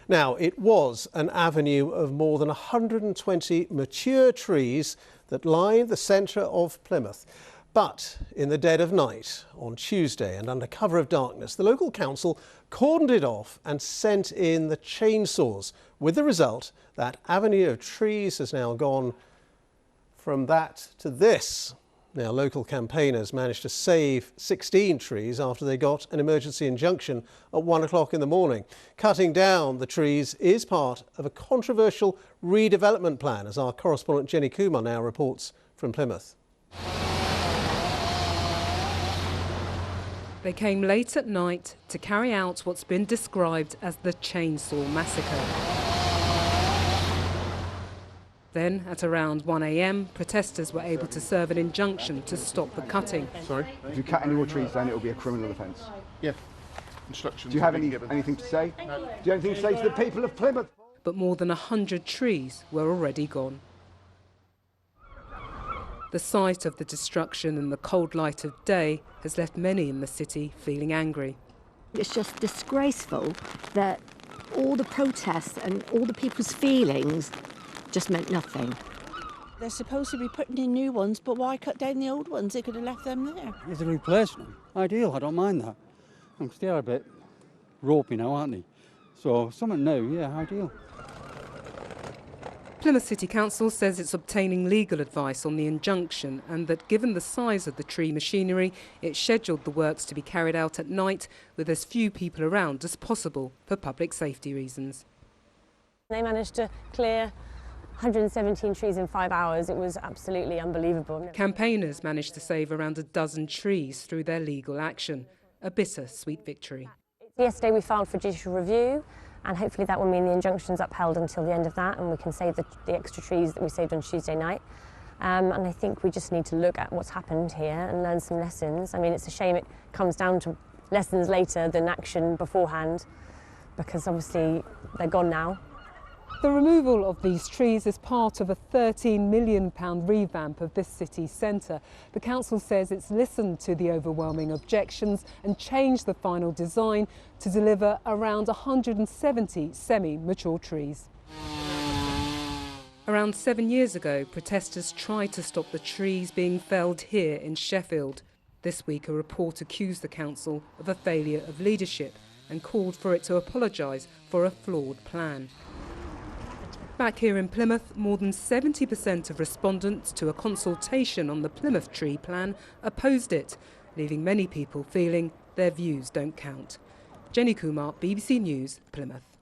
Now, it was an avenue of more than 120 mature trees that lined the centre of Plymouth. But in the dead of night on Tuesday and under cover of darkness, the local council cordoned it off and sent in the chainsaws, with the result that avenue of trees has now gone from that to this. Now, local campaigners managed to save 16 trees after they got an emergency injunction at 1 o'clock in the morning. Cutting down the trees is part of a controversial redevelopment plan, as our correspondent Jenny Kumar now reports from Plymouth. They came late at night to carry out what's been described as the chainsaw massacre. Then, at around 1 a.m, protesters were able to serve an injunction to stop the cutting. Sorry? If you cut any more trees down, it will be a criminal offence. Yeah. Instructions. Do you have anything to say? No. Do you have anything to say to the people of Plymouth? But more than 100 trees were already gone. The sight of the destruction in the cold light of day has left many in the city feeling angry. It's just disgraceful that all the protests and all the people's feelings just meant nothing. They're supposed to be putting in new ones, but why cut down the old ones? They could have left them there. It's a replacement. Ideal, I don't mind that. They are a bit ropey now, aren't they? So something new, yeah, ideal. Plymouth City Council says it's obtaining legal advice on the injunction, and that given the size of the tree machinery, it's scheduled the works to be carried out at night with as few people around as possible for public safety reasons. They managed to clear 117 trees in 5 hours. It was absolutely unbelievable. Campaigners managed to save around a dozen trees through their legal action. A bittersweet victory. Yesterday we filed for judicial review, and hopefully that will mean the injunction's upheld until the end of that, and we can save the extra trees that we saved on Tuesday night. And I think we just need to look at what's happened here and learn some lessons. I mean, it's a shame it comes down to lessons later than action beforehand, because obviously they're gone now. The removal of these trees is part of a £13 million revamp of this city centre. The council says it's listened to the overwhelming objections and changed the final design to deliver around 170 semi-mature trees. Around 7 years ago, protesters tried to stop the trees being felled here in Sheffield. This week, a report accused the council of a failure of leadership and called for it to apologise for a flawed plan. Back here in Plymouth, more than 70% of respondents to a consultation on the Plymouth Tree Plan opposed it, leaving many people feeling their views don't count. Jenny Kumar, BBC News, Plymouth.